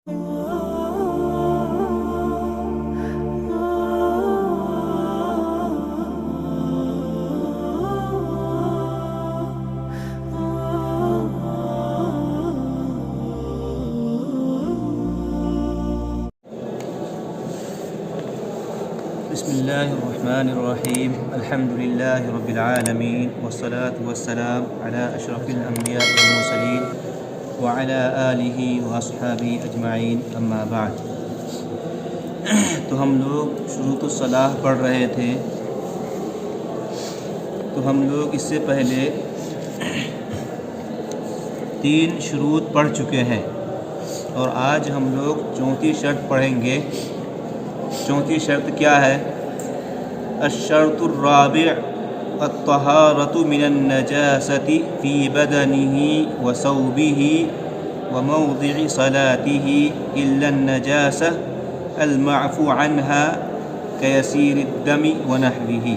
بسم اللہ الرحمن الرحیم الحمد للہ رب العالمین والصلاة والسلام علی اشرف الانبیاء والمرسلین وعلی آلہ واصحابہ اجمعین اما بعد۔ تو ہم لوگ شروط الصلاح پڑھ رہے تھے، تو ہم لوگ اس سے پہلے 3 شروط پڑھ چکے ہیں، اور آج ہم لوگ 34 شرط پڑھیں گے۔ 34 شرط کیا ہے؟ الشرط الرابع الطہارۃ من النجاسۃ فی بدنہ وثوبہ وموضع صلاتہ الا النجاسۃ المعفو عنہا کیسیر الدم ونحوہ۔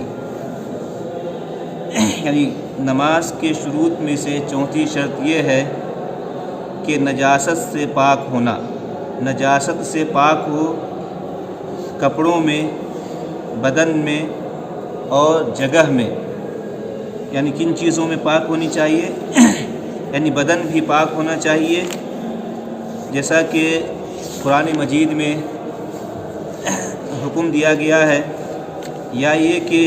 یعنی نماز کے شروط میں سے 34 شرط یہ ہے کہ نجاست سے پاک ہونا۔ نجاست سے پاک ہو کپڑوں میں، بدن میں اور جگہ میں۔ یعنی کن چیزوں میں پاک ہونی چاہیے؟ یعنی بدن بھی پاک ہونا چاہیے، جیسا کہ قرآن مجید میں حکم دیا گیا ہے، یا یہ کہ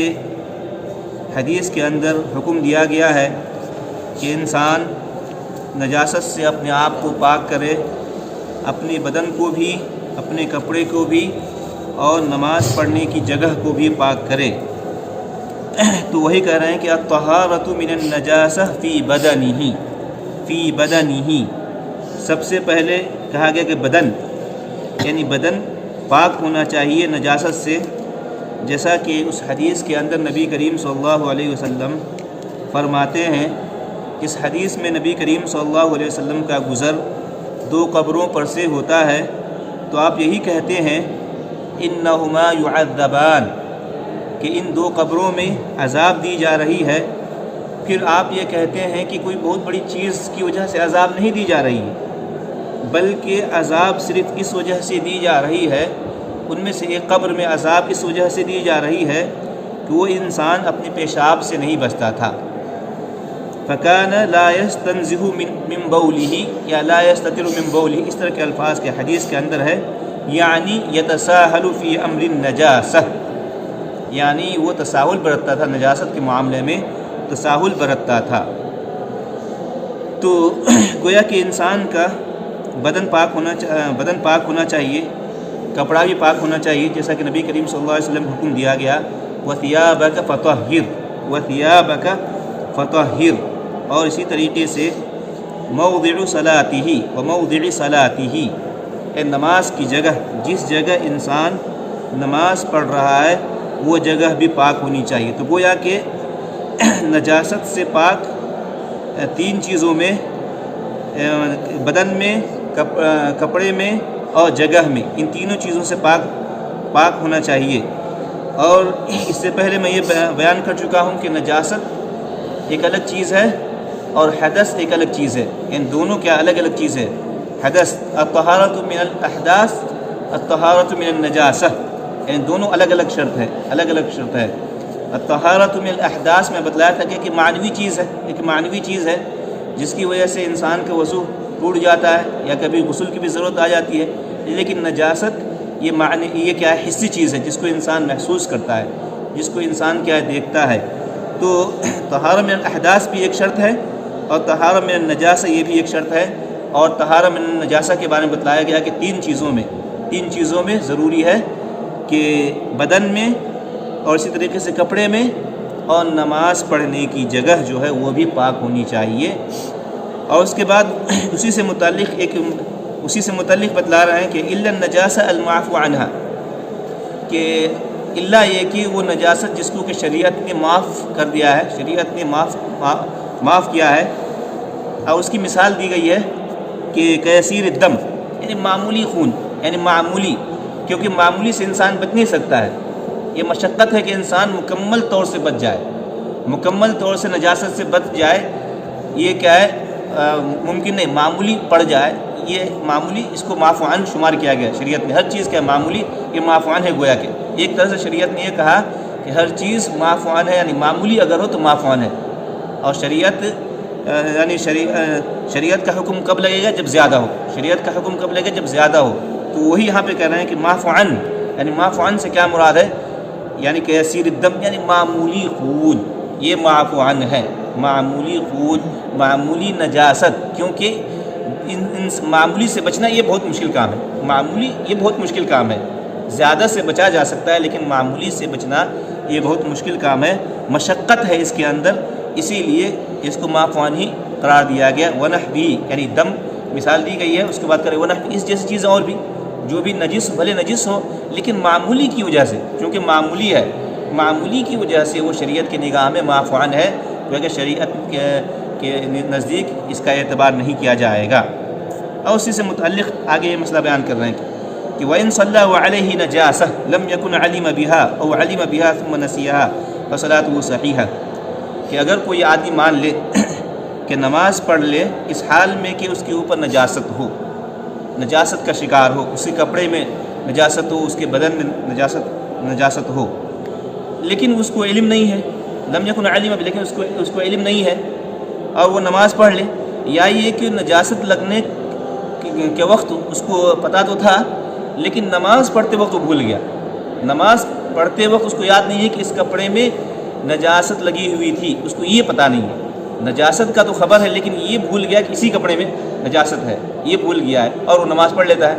حدیث کے اندر حکم دیا گیا ہے کہ انسان نجاست سے اپنے آپ کو پاک کرے، اپنے بدن کو بھی، اپنے کپڑے کو بھی، اور نماز پڑھنے کی جگہ کو بھی پاک کرے۔ تو وہی کہہ رہے ہیں کہ الطہارۃ من النجاسہ فی بدنہ، فی بدنہ۔ سب سے پہلے کہا گیا کہ بدن، یعنی بدن پاک ہونا چاہیے نجاست سے، جیسا کہ اس حدیث کے اندر نبی کریم صلی اللہ علیہ وسلم فرماتے ہیں۔ اس حدیث میں نبی کریم صلی اللہ علیہ وسلم کا گزر 2 قبروں پر سے ہوتا ہے، تو آپ یہی کہتے ہیں انہما یعذبان، کہ ان 2 قبروں میں عذاب دی جا رہی ہے۔ پھر آپ یہ کہتے ہیں کہ کوئی بہت بڑی چیز کی وجہ سے عذاب نہیں دی جا رہی ہے، بلکہ عذاب صرف اس وجہ سے دی جا رہی ہے، ان میں سے ایک قبر میں عذاب اس وجہ سے دی جا رہی ہے کہ وہ انسان اپنے پیشاب سے نہیں بچتا تھا۔ فکان لا یستنزہ من بولہ، یا لا یستتر من بولہ، اس طرح کے الفاظ کے حدیث کے اندر ہے، یعنی یتساہل فی امر النجاسہ، یعنی وہ تساہل برتتا تھا، نجاست کے معاملے میں تساہل برتتا تھا۔ تو گویا کہ انسان کا بدن پاک ہونا چاہیے، کپڑا بھی پاک ہونا چاہیے، جیسا کہ نبی کریم صلی اللہ علیہ وسلم حکم دیا گیا وَثِيَابَكَ فَطَهِّرْ، وَثِيَابَكَ فَطَهِّرْ۔ اور اسی طریقے سے موضع صلاتہ، وموضع صلاتہ، نماز کی جگہ، جس جگہ انسان نماز پڑھ رہا ہے وہ جگہ بھی پاک ہونی چاہیے۔ تو گویا کہ نجاست سے پاک 3 چیزوں میں، بدن میں، کپڑے میں اور جگہ میں، ان تینوں چیزوں سے پاک ہونا چاہیے۔ اور اس سے پہلے میں یہ بیان کر چکا ہوں کہ نجاست ایک الگ چیز ہے اور حدث ایک الگ چیز ہے، ان دونوں کیا الگ الگ چیز ہے؟ حدث، الطہارۃ من الاحداث، الطہارۃ من النجاسہ، ان دونوں الگ الگ شرط ہے، الگ الگ شرط ہے۔ الطہارۃ من الاحداث میں بتلایا تھا کہ ایک معنوی چیز ہے، ایک معنوی چیز ہے جس کی وجہ سے انسان کا وضو ٹوٹ جاتا ہے یا کبھی غسل کی بھی ضرورت آ جاتی ہے، لیکن نجاست یہ کیا ہے؟ حسی چیز ہے، جس کو انسان محسوس کرتا ہے، جس کو انسان کیا دیکھتا ہے۔ تو طہارۃ من الاحداث بھی ایک شرط ہے، اور طہارۃ من النجاسہ یہ بھی ایک شرط ہے۔ اور طہارۃ من النجاسہ کے بارے میں بتلایا گیا کہ 3 چیزوں میں ضروری ہے کہ بدن میں، اور اسی طریقے سے کپڑے میں، اور نماز پڑھنے کی جگہ جو ہے وہ بھی پاک ہونی چاہیے۔ اور اس کے بعد اسی سے متعلق بتلا رہے ہیں کہ الا النجاسہ المعفو عنہا، کہ الا یہ کہ وہ نجاست جس کو کہ شریعت نے معاف کر دیا ہے، شریعت نے معاف کیا ہے، اور اس کی مثال دی گئی ہے کہ کیسیر الدم، یعنی معمولی خون، یعنی معمولی، کیونکہ معمولی سے انسان بچ نہیں سکتا ہے، یہ مشقت ہے کہ انسان مکمل طور سے بچ جائے، مکمل طور سے نجاست سے بچ جائے، یہ کیا ہے؟ ممکن نہیں، معمولی پڑ جائے یہ معمولی اس کو معفو عنہ شمار کیا گیا شریعت میں. ہر چیز کا معمولی یہ معفو عنہ ہے گویا کہ ایک طرح سے شریعت نے یہ کہا کہ ہر چیز معفو عنہ ہے، یعنی معمولی اگر ہو تو معفو عنہ ہے. اور شریعت یعنی شریعت کا حکم کب لگے گا؟ جب زیادہ ہو. شریعت کا حکم کب لگے گا؟ جب زیادہ ہو. تو وہی یہاں پہ کہہ رہے ہیں کہ معفو عنہ، یعنی معفو عنہ سے کیا مراد ہے؟ یعنی کہ یسیر الدم، یعنی معمولی خون، یہ معفو عنہ ہے. معمولی خون، معمولی نجاست، کیونکہ ان معمولی سے بچنا یہ بہت مشکل کام ہے. معمولی یہ بہت مشکل کام ہے. زیادہ سے بچا جا سکتا ہے لیکن معمولی سے بچنا یہ بہت مشکل کام ہے، مشقت ہے اس کے اندر، اسی لیے اس کو معفو عنہ ہی قرار دیا گیا. ونحوی یعنی دم مثال دی گئی ہے، اس کے بعد کرے ونحوی، اس جیسی چیزیں اور بھی جو بھی نجس، بھلے نجس ہو لیکن معمولی کی وجہ سے، چونکہ معمولی ہے، معمولی کی وجہ سے وہ شریعت کی نگاہ میں معفو عنہ ہے، کیونکہ شریعت کے نزدیک اس کا اعتبار نہیں کیا جائے گا. اور اسی سے متعلق آگے یہ مسئلہ بیان کر رہے ہیں کہ وَإِن صَلَّى وَعَلَيْهِ نَجَاسَةٌ لَمْ يَكُنْ عَلِمَ بِهَا أَوْ عَلِمَ بِهَا ثُمَّ نَسِيَهَا فَصَلَاتُهُ صَحِيحَةٌ، کہ اگر کوئی آدمی مان لے کہ نماز پڑھ لے اس حال میں کہ اس کے اوپر نجاست ہو، نجاست کا شکار ہو، اس کے کپڑے میں نجاست ہو، اس کے بدن میں نجاست ہو، لیکن اس کو علم نہیں ہے، لم یکن علم، لیکن اس کو علم نہیں ہے اور وہ نماز پڑھ لے، یا یہ کہ نجاست لگنے کے وقت اس کو پتہ تو تھا لیکن نماز پڑھتے وقت وہ بھول گیا. نماز پڑھتے وقت اس کو یاد نہیں ہے کہ اس کپڑے میں نجاست لگی ہوئی تھی، اس کو یہ پتہ نہیں ہے. نجاست کا تو خبر ہے لیکن یہ بھول گیا کہ اسی کپڑے میں نجاست ہے، یہ بھول گیا ہے اور وہ نماز پڑھ لیتا ہے.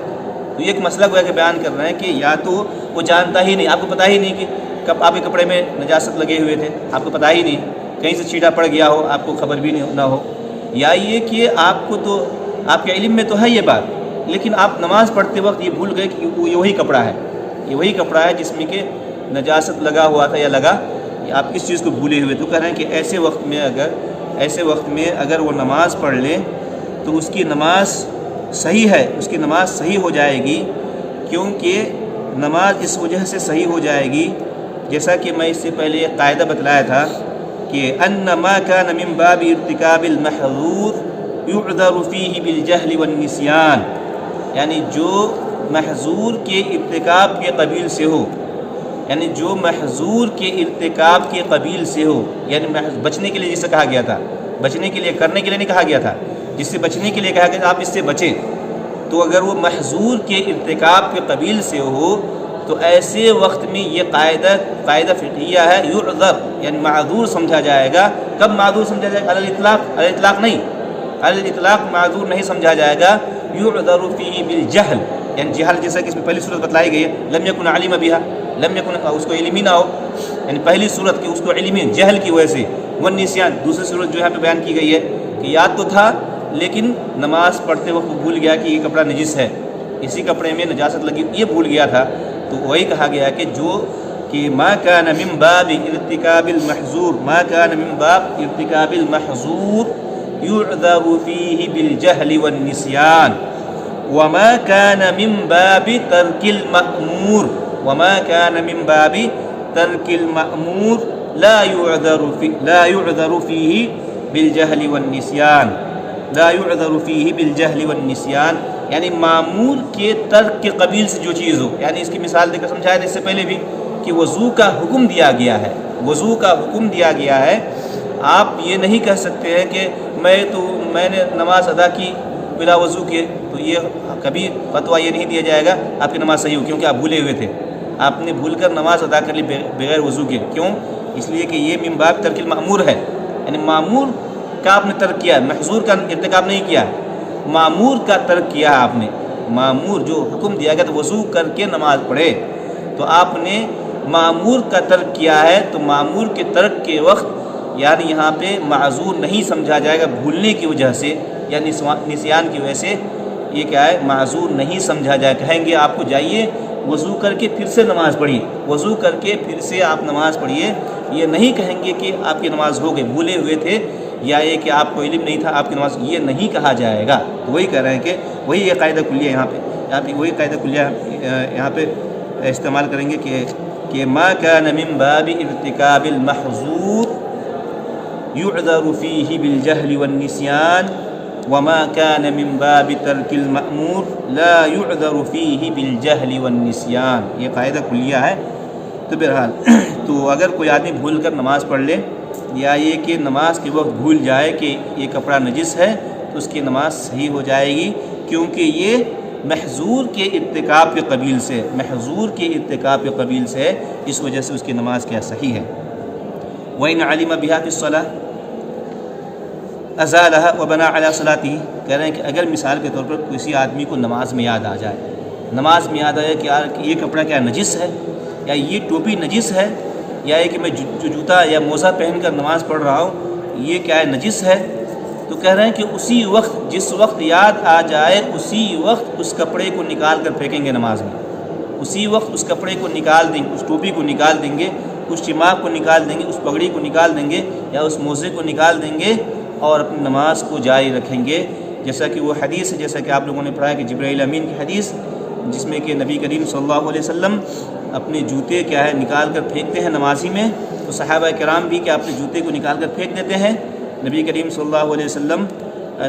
تو یہ ایک مسئلہ گویا کہ بیان کر رہے ہیں کہ یا تو وہ جانتا ہی نہیں، آپ کو پتہ ہی نہیں کہ کب آپ کے کپڑے میں نجاست لگے ہوئے تھے، آپ کو پتہ ہی نہیں، کہیں سے چھینٹا پڑ گیا ہو، آپ کو خبر بھی نہ ہو، یا یہ کہ آپ کو تو آپ کے علم میں تو ہے یہ بات لیکن آپ نماز پڑھتے وقت یہ بھول گئے کہ یہ وہی کپڑا ہے، یہ وہی کپڑا ہے جس میں کہ نجاست لگا ہوا تھا یا لگا، آپ اس چیز کو بھولے ہوئے. تو کہہ رہے ہیں کہ ایسے وقت میں اگر وہ نماز پڑھ لے تو اس کی نماز صحیح ہے، اس کی نماز صحیح ہو جائے گی. کیونکہ نماز اس وجہ سے صحیح ہو جائے گی جیسا کہ میں اس سے پہلے ایک قاعدہ بتلایا تھا کہ ان ما كان من باب ارتکاب المحظور يعذر فيه بالجهل والنسيان، یعنی جو محظور کے ارتکاب کے قبیل سے ہو، یعنی جو محظور کے ارتکاب کے قبیل سے ہو، یعنی بچنے کے لیے جسے کہا گیا تھا، بچنے کے لیے، کرنے کے لیے نہیں کہا گیا تھا، جس سے بچنے کے لیے کہا گیا تھا آپ اس سے بچیں، تو اگر وہ محظور کے ارتکاب کے قبیل سے ہو تو ایسے وقت میں یہ قاعدہ فقہیہ ہے، یعذر یعنی معذور سمجھا جائے گا. کب معذور سمجھا جائے گا؟ علی الاطلاق نہیں، علی الاطلاق معذور نہیں سمجھا جائے گا. یعذر فیہ بالجہل، یعنی جہل جیسا کہ اس میں پہلی صورت بتلائی گئی ہے، لم یکن علم بہا، لم یکن اس کو علم ہی نہ ہو، یعنی پہلی صورت کہ اس کو علم جہل کی وجہ سے، والنسیان دوسری صورت جو یہاں پہ بیان کی گئی ہے کہ یاد تو تھا لیکن نماز پڑھتے وقت بھول گیا کہ یہ کپڑا نجس ہے، اسی کپڑے میں نجاست لگی، یہ بھول گیا تھا. تو وہی کہا گیا کہ جو کہ ما كان من باب ارتكاب المحظور، ما كان من باب ارتكاب المحظور يعذر فيه بالجهل والنسيان، وما كان من باب ترك المأمور، وما كان من باب ترك المأمور لا يعذر فيه بالجهل والنسيان، لا يعذر فيه بالجهل والنسيان، یعنی معمول کے ترک کے قبیل سے جو چیز ہو. یعنی اس کی مثال دے کر سمجھایا تھا اس سے پہلے بھی کہ وضو کا حکم دیا گیا ہے، وضو کا حکم دیا گیا ہے. آپ یہ نہیں کہہ سکتے ہیں کہ میں نے نماز ادا کی بلا وضو کے، تو یہ کبھی فتویٰ یہ نہیں دیا جائے گا آپ کی نماز صحیح ہو، کیونکہ آپ بھولے ہوئے تھے، آپ نے بھول کر نماز ادا کر لی بغیر وضو کے. کیوں؟ اس لیے کہ یہ من باب ترک المأمور ہے، یعنی معمور کا آپ نے ترک کیا ہے، محظور کا ارتکاب نہیں کیا ہے، معمور کا ترک کیا ہے آپ نے. معمور جو حکم دیا گیا تو وضو کر کے نماز پڑھے، تو آپ نے معمور کا ترک کیا ہے، تو معمور کے ترک کے وقت یعنی یہاں پہ معذور نہیں سمجھا جائے گا بھولنے کی وجہ سے، یعنی نسیان کی وجہ سے یہ کیا ہے، معذور نہیں سمجھا جائے. کہیں گے آپ کو جائیے وضو کر کے پھر سے نماز پڑھیے، وضو کر کے پھر سے آپ نماز پڑھیے، یہ نہیں کہیں گے کہ آپ کی نماز ہو گئی، بھولے ہوئے تھے، یا یہ کہ آپ کو علم نہیں تھا آپ کی نماز، یہ نہیں کہا جائے گا. تو وہی کہہ رہے ہیں کہ وہی یہ قاعدہ کلیہ یہاں پہ وہی قاعدہ کلیہ یہاں پہ استعمال کریں گے کہ ما كان من باب ارتكاب المحظور يعذر فيه بالجهل والنسيان وما كان من باب ترك المأمور لا يعذر فيه بالجهل والنسيان، یہ قاعدہ کلیہ ہے۔ تو بہرحال تو اگر کوئی آدمی بھول کر نماز پڑھ لے، یا یہ کہ نماز کے وقت بھول جائے کہ یہ کپڑا نجس ہے، تو اس کی نماز صحیح ہو جائے گی، کیونکہ یہ محظور کے ارتکاب کے قبیل سے، محظور کے ارتکاب کے قبیل سے ہے، اس وجہ سے اس کی نماز کیا صحیح ہے۔ وَإِنْ عَلِمَ بِهَا فِي الصَّلَاةِ أَزَالَهَا وَبَنَى عَلَى صَلَاتِهِ، کہہ رہے ہیں کہ اگر مثال کے طور پر کسی آدمی کو نماز میں یاد آ جائے، نماز میں یاد آیا کہ یار یہ کپڑا کیا نجس ہے، یا یہ ٹوپی نجس ہے، یا یہ کہ میں جو جوتا یا موزہ پہن کر نماز پڑھ رہا ہوں یہ کیا ہے نجس ہے، تو کہہ رہے ہیں کہ اسی وقت، جس وقت یاد آ جائے اسی وقت اس کپڑے کو نکال کر پھینکیں گے نماز میں، اسی وقت اس کپڑے کو نکال دیں گے، اس ٹوپی کو نکال دیں گے، اس چماغ کو نکال دیں گے، اس پگڑی کو نکال دیں گے، یا اس موزے کو نکال دیں گے، اور اپنی نماز کو جاری رکھیں گے۔ جیسا کہ وہ حدیث ہے، جیسا کہ آپ لوگوں نے پڑھا ہے کہ جبرائیل امین کی حدیث، جس میں کہ نبی کریم صلی اللہ علیہ وسلم اپنے جوتے کیا ہے نکال کر پھینکتے ہیں نمازی میں، تو صحابہ کرام بھی کہ اپنے جوتے کو نکال کر پھینک دیتے ہیں۔ نبی کریم صلی اللہ علیہ وسلم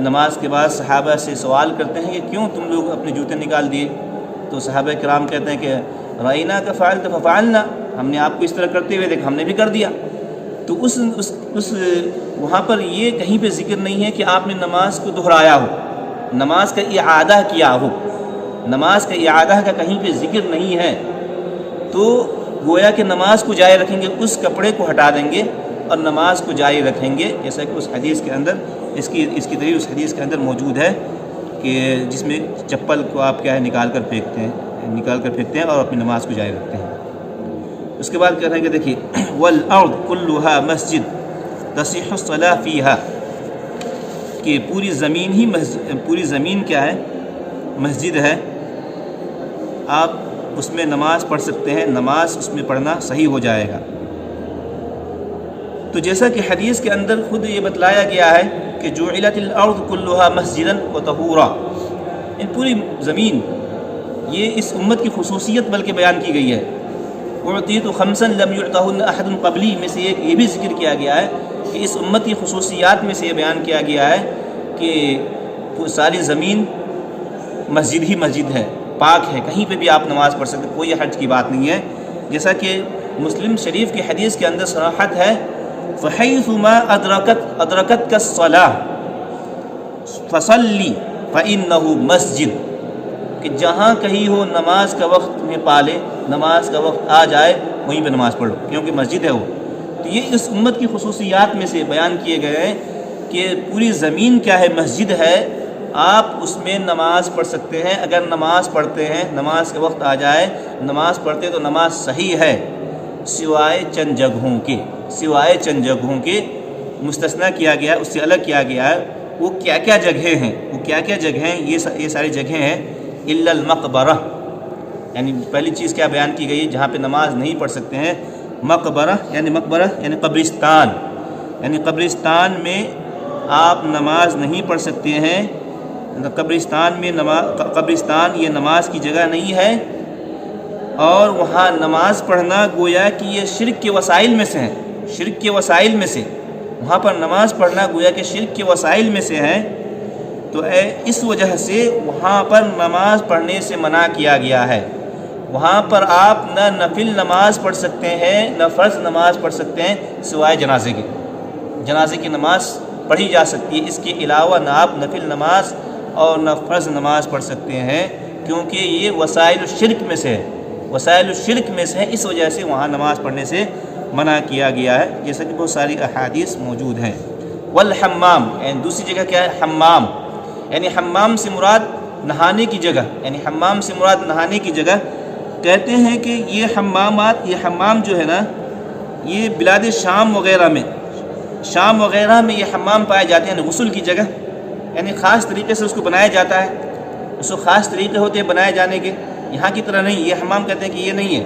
نماز کے بعد صحابہ سے سوال کرتے ہیں کہ کیوں تم لوگ اپنے جوتے نکال دیے؟ تو صحابہ کرام کہتے ہیں کہ رأینا کا فعلت ففعلنا، ہم نے آپ کو اس طرح کرتے ہوئے دیکھا، ہم نے بھی کر دیا۔ تو اس وہاں پر یہ کہیں پہ ذکر نہیں ہے کہ آپ نے نماز کو دہرایا ہو، نماز کا اعادہ کیا ہو، نماز کا اعادہ کا کہیں پہ ذکر نہیں ہے۔ تو گویا کہ نماز کو جاری رکھیں گے، اس کپڑے کو ہٹا دیں گے اور نماز کو جاری رکھیں گے، جیسا کہ اس حدیث کے اندر اس کی دلیل اس حدیث کے اندر موجود ہے کہ جس میں چپل کو آپ کیا ہے نکال کر پھینکتے ہیں اور اپنی نماز کو جاری رکھتے ہیں۔ اس کے بعد کہتے ہیں کہ دیکھیے والارض كلها مسجد تصح الصلاة فيها، کہ پوری زمین کیا ہے مسجد ہے، آپ اس میں نماز پڑھ سکتے ہیں، نماز اس میں پڑھنا صحیح ہو جائے گا۔ تو جیسا کہ حدیث کے اندر خود یہ بتلایا گیا ہے کہ جعلت الارض كلها مسجدا وطہورا، ان پوری زمین، یہ اس امت کی خصوصیت بلکہ بیان کی گئی ہے۔ اعطیت خمسا لم يعطهن احد قبلی میں سے ایک یہ بھی ذکر کیا گیا ہے کہ اس امت کی خصوصیات میں سے یہ بیان کیا گیا ہے کہ ساری زمین مسجد ہی مسجد ہے، پاک ہے، کہیں پہ بھی آپ نماز پڑھ سکتے، کوئی حرج کی بات نہیں ہے۔ جیسا کہ مسلم شریف کی حدیث کے اندر صراحت ہے فَحَيْثُمَا أَدْرَكَتْكَ الصَّلَاةُ فَصَلِّ فَإِنَّهُ مَسْجِدٌ، کہ جہاں کہیں ہو نماز کا وقت میں پالے، نماز کا وقت آ جائے وہیں پہ نماز پڑھو، کیونکہ مسجد ہے وہ۔ تو یہ اس امت کی خصوصیات میں سے بیان کیے گئے ہیں کہ پوری زمین کیا ہے مسجد ہے، آپ اس میں نماز پڑھ سکتے ہیں۔ اگر نماز پڑھتے ہیں، نماز کا وقت آ جائے نماز پڑھتے تو نماز صحیح ہے، سوائے چند جگہوں کے مستثنیٰ کیا گیا، اس سے الگ کیا گیا ہے۔ وہ کیا کیا جگہیں ہیں، یہ ساری جگہیں ہیں الا المقبرہ، یعنی پہلی چیز کیا بیان کی گئی ہے جہاں پہ نماز نہیں پڑھ سکتے ہیں، مقبرہ یعنی قبرستان، یعنی قبرستان میں آپ نماز نہیں پڑھ سکتے ہیں۔ قبرستان یہ نماز کی جگہ نہیں ہے، اور وہاں نماز پڑھنا گویا کہ یہ شرک کے وسائل میں سے ہے، شرک کے وسائل میں سے، وہاں پر نماز پڑھنا گویا کہ شرک کے وسائل میں سے ہے۔ تو اس وجہ سے وہاں پر نماز پڑھنے سے منع کیا گیا ہے۔ وہاں پر آپ نہ نفل نماز پڑھ سکتے ہیں، نہ فرض نماز پڑھ سکتے ہیں، سوائے جنازے کی نماز پڑھی جا سکتی ہے، اس کے علاوہ نہ آپ نفل نماز اور نہ فرض نماز پڑھ سکتے ہیں، کیونکہ یہ وسائل الشرک میں سے ہے، اس وجہ سے وہاں نماز پڑھنے سے منع کیا گیا ہے، جیسا کہ بہت ساری احادیث موجود ہیں۔ والحمام، یعنی دوسری جگہ کیا ہے حمام، یعنی حمام سے مراد نہانے کی جگہ، کہتے ہیں کہ یہ حمام جو ہے نا، یہ بلاد شام وغیرہ میں یہ حمام پائے جاتے ہیں، یعنی غسل کی جگہ، یعنی خاص طریقے سے اس کو بنایا جاتا ہے، اس کو خاص طریقے ہوتے ہیں بنائے جانے کے، یہاں کی طرح نہیں۔ یہ حمام کہتے ہیں کہ یہ نہیں ہے،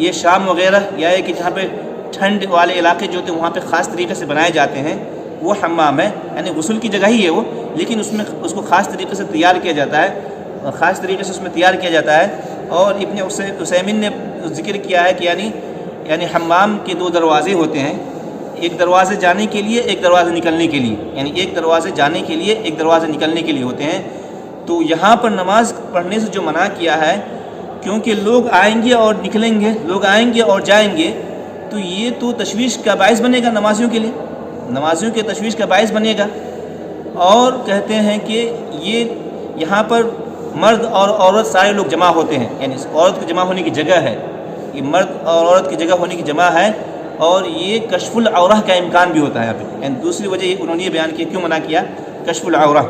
یہ شام وغیرہ یا ہے کہ جہاں پہ ٹھنڈ والے علاقے جو ہوتے ہیں وہاں پہ خاص طریقے سے بنائے جاتے ہیں، وہ حمام ہے، یعنی غسل کی جگہ ہی ہے وہ، لیکن اس کو خاص طریقے سے تیار کیا جاتا ہے، اور ابن عثیمین نے ذکر کیا ہے کہ یعنی حمام کے دو دروازے ہوتے ہیں، ایک دروازے جانے کے لیے، ایک دروازے نکلنے کے لیے، یعنی ایک دروازے جانے کے لیے، ایک دروازے نکلنے کے لیے ہوتے ہیں۔ تو یہاں پر نماز پڑھنے سے جو منع کیا ہے، کیونکہ لوگ آئیں گے اور نکلیں گے، لوگ آئیں گے اور جائیں گے، تو یہ تو تشویش کا باعث بنے گا نمازیوں کے لیے، نمازیوں کے تشویش کا باعث بنے گا۔ اور کہتے ہیں کہ یہ یہاں پر مرد اور عورت سارے لوگ جمع ہوتے ہیں، یعنی عورت کے جمع ہونے کی جگہ ہے، یہ مرد اور عورت کی جگہ ہونے کی جمع ہے، اور یہ کشف العورہ کا امکان بھی ہوتا ہے یہاں پہ۔ یعنی دوسری وجہ یہ انہوں نے یہ بیان کیا، کیوں منع کیا؟ کشف العورہ،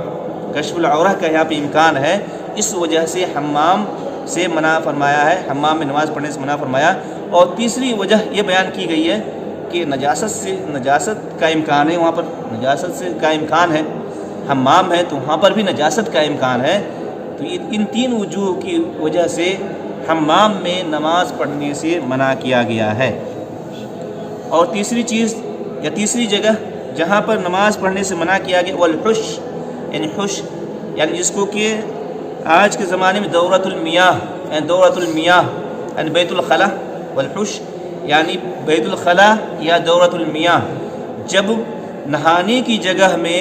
کشف العورہ کا یہاں پہ امکان ہے، اس وجہ سے حمام سے منع فرمایا ہے، حمام میں نماز پڑھنے سے منع فرمایا۔ اور تیسری وجہ یہ بیان کی گئی ہے کہ نجاست کا امکان ہے، وہاں پر نجاست سے کا امکان ہے، حمام ہے تو وہاں پر بھی نجاست کا امکان ہے۔ تو ان تین وجوہ کی وجہ سے حمام میں نماز پڑھنے سے منع کیا گیا ہے۔ اور تیسری چیز یا تیسری جگہ جہاں پر نماز پڑھنے سے منع کیا گیا، والحش، یعنی حش، یعنی جس کو کہ آج کے زمانے میں دورۃ المیاہ، یعنی دورۃ المیاہ یعنی بیت الخلا، والحش یعنی بیت الخلا یا دورۃ المیاہ، جب نہانے کی جگہ میں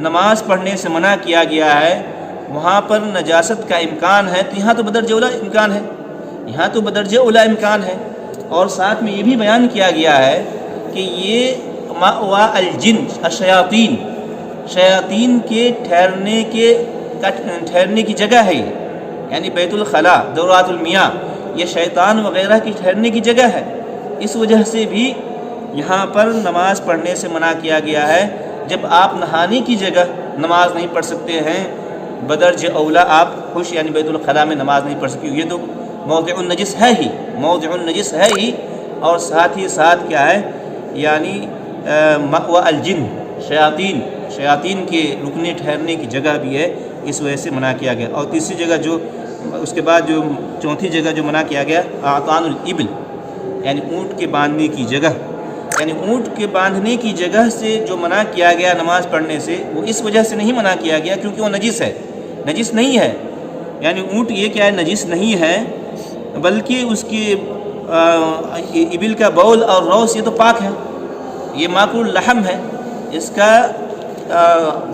نماز پڑھنے سے منع کیا گیا ہے، وہاں پر نجاست کا امکان ہے، تو یہاں تو بدرجہ اولیٰ امکان ہے، یہاں تو بدرجہ اولیٰ امکان ہے۔ اور ساتھ میں یہ بھی بیان کیا گیا ہے کہ یہ مأوى الجن، الشیاطین، شیاطین کے ٹھہرنے کی جگہ ہے، یعنی بیت الخلا، دورات المیاہ، یہ شیطان وغیرہ کی ٹھہرنے کی جگہ ہے۔ اس وجہ سے بھی یہاں پر نماز پڑھنے سے منع کیا گیا ہے۔ جب آپ نہانے کی جگہ نماز نہیں پڑھ سکتے ہیں، بدرجہ اولیٰ آپ حش یعنی بیت الخلا میں نماز نہیں پڑھ سکتے، یہ تو موضع النجس ہے ہی، موضع النجس ہے ہی، اور ساتھ ہی ساتھ کیا ہے، یعنی مأوى الجن، شیاطین کے رکنے ٹھہرنے کی جگہ بھی ہے، اس وجہ سے منع کیا گیا۔ اور تیسری جگہ جو اس کے بعد جو چوتھی جگہ جو منع کیا گیا، اعطان الابل، یعنی اونٹ کے باندھنے کی جگہ، یعنی اونٹ کے باندھنے کی جگہ سے جو منع کیا گیا نماز پڑھنے سے، وہ اس وجہ سے نہیں منع کیا گیا کیونکہ وہ نجس ہے، نجس نہیں ہے، یعنی اونٹ یہ کیا ہے، نجس نہیں ہے، بلکہ اس کی ابل کا بول اور روث یہ تو پاک ہے، یہ ماکول اللحم ہے، اس کا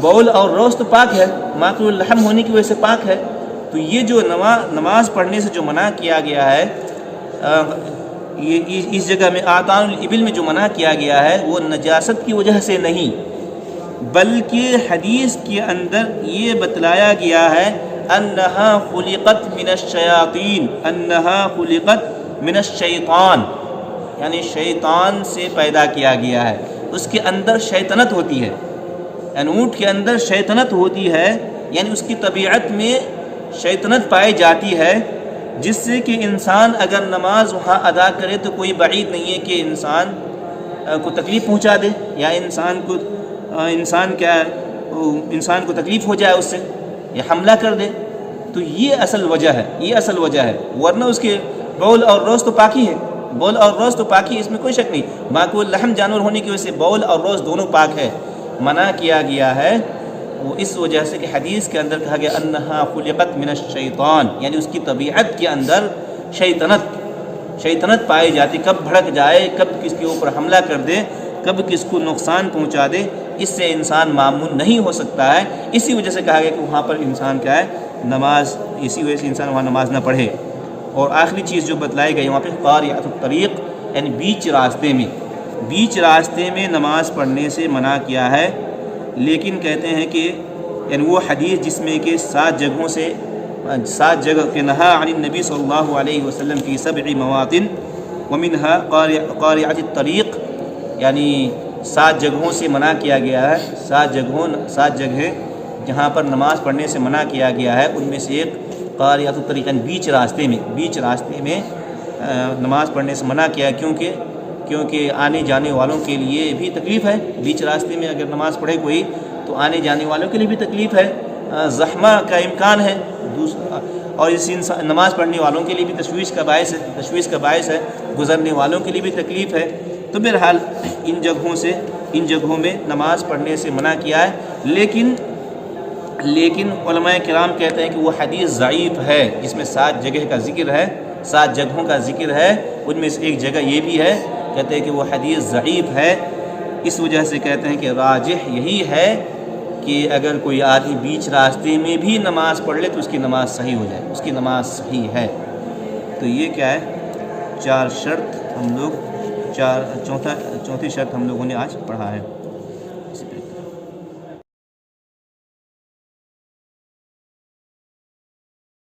بول اور روث تو پاک ہے، ماکول اللحم ہونے کی وجہ سے پاک ہے۔ تو یہ جو نماز پڑھنے سے جو منع کیا گیا ہے، یہ اس جگہ میں اعطان الابل میں جو منع کیا گیا ہے، وہ نجاست کی وجہ سے نہیں، بلکہ حدیث کے اندر یہ بتلایا گیا ہے انہا خلقت من الشیاطین، انہا خلقت من الشیطان، یعنی شیطان سے پیدا کیا گیا ہے، اس کے اندر شیطنت ہوتی ہے، یعنی اونٹ کے اندر شیطنت ہوتی ہے، یعنی اس کی طبیعت میں شیطنت پائی جاتی ہے، جس سے کہ انسان اگر نماز وہاں ادا کرے تو کوئی بعید نہیں ہے کہ انسان کو تکلیف پہنچا دے، یا انسان کو تکلیف ہو جائے اس سے، یا حملہ کر دے۔ تو یہ اصل وجہ ہے، یہ اصل وجہ ہے، ورنہ اس کے بول اور روث تو پاکی ہے، بول اور روث تو پاکی ہے، اس میں کوئی شک نہیں، ماکول اللحم جانور ہونے کی وجہ سے بول اور روث دونوں پاک ہے۔ منع کیا گیا ہے وہ اس وجہ سے کہ حدیث کے اندر کہا گیا انہا خلقت من الشیطان، یعنی اس کی طبیعت کے اندر شیطنت پائی جاتی، کب بھڑک جائے، کب کس کے اوپر حملہ کر دے، کب کس کو نقصان پہنچا دے، اس سے انسان معمون نہیں ہو سکتا ہے۔ اسی وجہ سے کہا گیا کہ وہاں پر انسان کیا ہے، نماز، اسی وجہ سے انسان وہاں نماز نہ پڑھے۔ اور آخری چیز جو بتلائی گئی وہاں پہ قاریۃ الطریق، یعنی بیچ راستے میں نماز پڑھنے سے منع کیا ہے، لیکن کہتے ہیں کہ یعنی وہ حدیث جس میں کہ 7 جگہ کہ نہا عن النبی صلی اللہ علیہ وسلم فی 7 مواطن ومنها قاریۃ الطریق، یعنی 7 جگہوں سے منع کیا گیا ہے، 7 جگہیں جہاں پر نماز پڑھنے سے منع کیا گیا ہے، ان میں سے ایک قاریۃ الطریق، یعنی بیچ راستے میں نماز پڑھنے سے منع کیا، کیونکہ آنے جانے والوں کے لیے بھی تکلیف ہے، بیچ راستے میں اگر نماز پڑھے کوئی تو آنے جانے والوں کے لیے بھی تکلیف ہے، زحمہ کا امکان ہے، اور اس نماز پڑھنے والوں کے لیے بھی تشویش کا باعث ہے، گزرنے والوں کے لیے بھی تکلیف ہے۔ تو بہرحال ان جگہوں میں نماز پڑھنے سے منع کیا ہے، لیکن علماء کرام کہتے ہیں کہ وہ حدیث ضعیف ہے، جس میں 7 جگہ کا ذکر ہے، 7 جگہوں کا ذکر ہے، ان میں سے ایک جگہ یہ بھی ہے، کہتے ہیں کہ وہ حدیث ضعیف ہے، اس وجہ سے کہتے ہیں کہ راجح یہی ہے کہ اگر کوئی آدمی بیچ راستے میں بھی نماز پڑھ لے تو اس کی نماز صحیح ہو جائے، اس کی نماز صحیح ہے۔ تو یہ کیا ہے، 4 شرط ہم لوگ چوتھی شرط ہم لوگوں نے آج پڑھا ہے۔